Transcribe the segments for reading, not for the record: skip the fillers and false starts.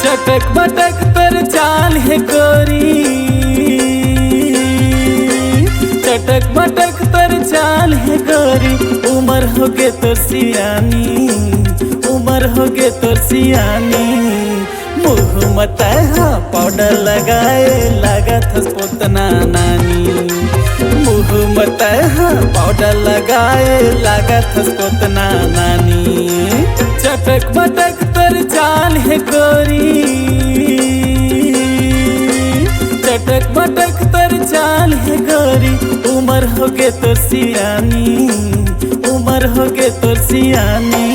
चटक बटक तर चाल है गोरी, चटक बटक तर चाल है गोरी। उम्र हो गे तोर सियानी, उम्र हो गे तोर सियानी। मुँह मतहा पाउडर लगाए लागत हस पोतना नानी। मुँह मतहा पाउडर लगाए लागत हस पोतना नानी। चटक बटक तर चाल है गोरी, चटक बटक तर चाल है गोरी। उम्र हो गे तोर सियानी, उम्र हो गे तोर सियानी।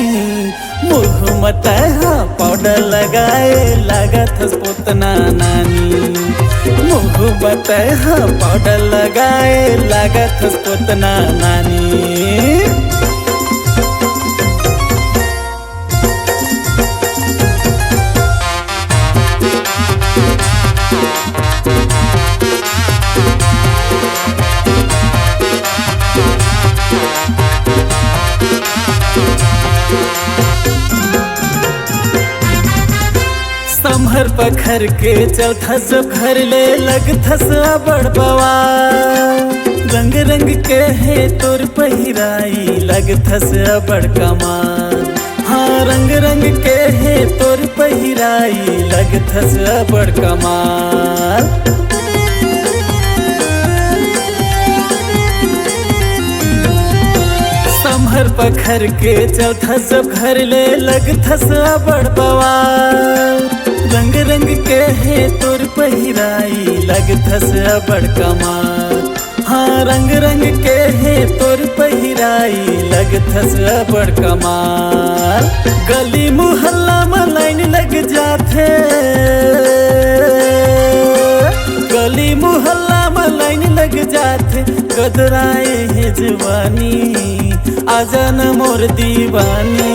मुँह मतहा पाउडर लगाए लागत हस पोतना नानी। मुँह मतहा पाउडर लगाए लागत हस पोतना नानी। संभर पखर के चलथस घर ले लगथस बड़ बवाल। रंग रंग के है तोर पहिराई लगथस बड़ कमाल। हाँ रंग रंग के है तोर पहिराई लगथस बड़ कमाल। संभर पखर के चलथस घर ले लगथस बड़ बवाल। रंग रंग के है तोर पहिराई लगथस बड़ कमाल। हाँ रंग रंग के है तोर पहिराई लगथस बड़ कमाल। गली मुहल्ला में लाइन लग जाथे, गली मुहल्ला में लाइन लग जाथे। गदराए है जवानी आजा न मोर दीवानी।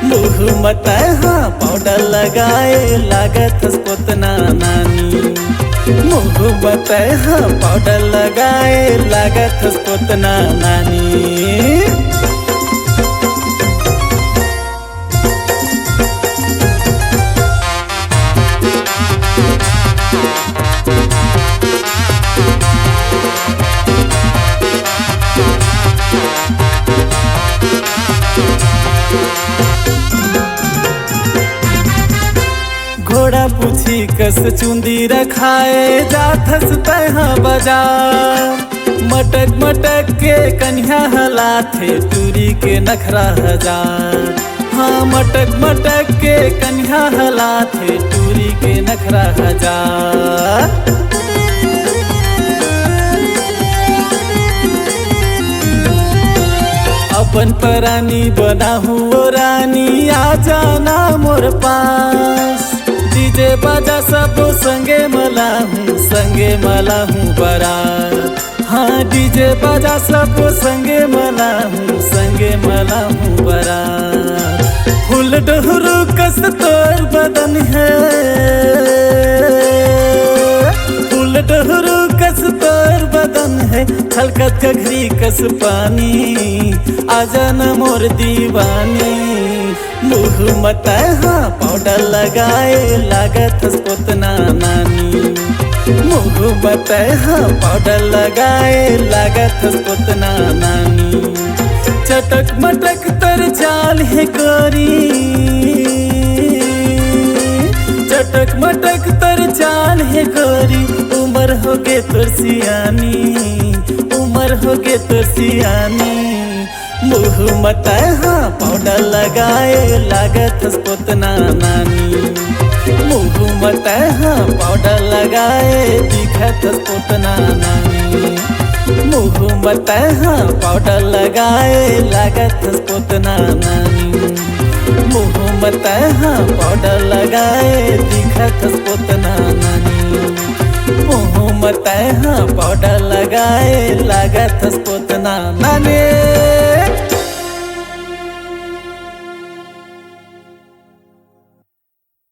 मुँह मतहा पाउडर लगाए लागत हस पोतना नानी। मुँह मतहा पाउडर लगाए लागत हस पोतना नानी। घोड़ा पूछी कस चुंदी रखाए जाथस तहा बाजार। मटक मटक के कन्या हलाथे टूरी के नखरा हजार। हाँ मटक मटक के कन्या हलाथे टूरी के नखरा हजार। अपन परानी बनाहू रानी आ जाना मोर पास। डीजे बाजा सब संगे मलाहूँ बारात। हाँ डीजे बाजा सब संगे मलाहूँ बारात। फूल डहरू कस तोर बदन है, फूल डहरू कस तोर बदन है। छलकत घघरी कस पानी आजा न मोर दीवानी। मुँह मतहा पाउडर लगाए लागत हस पोतना नानी। मुँह मतहा पाउडर लगाए लागत हस पोतना नानी। चटक मटक तर चाल है गोरी, चटक मटक तर चाल है गोरी। उम्र हो गे तोर सियानी, उम्र हो गे तोर सियानी। मुँह मतहा पाउडर लगाए लागत हस पोतना नानी। मुँह मतहा पाउडर लगाए दिखत हस पोतना नानी। मुँह मतहा पाउडर लगाए लागत हस पोतना नानी। मुँह मतहा पाउडर लगाए दिखत हस पोतना नानी। मुँह मत हाँ पाउडर लगाए लागत पोतना नाने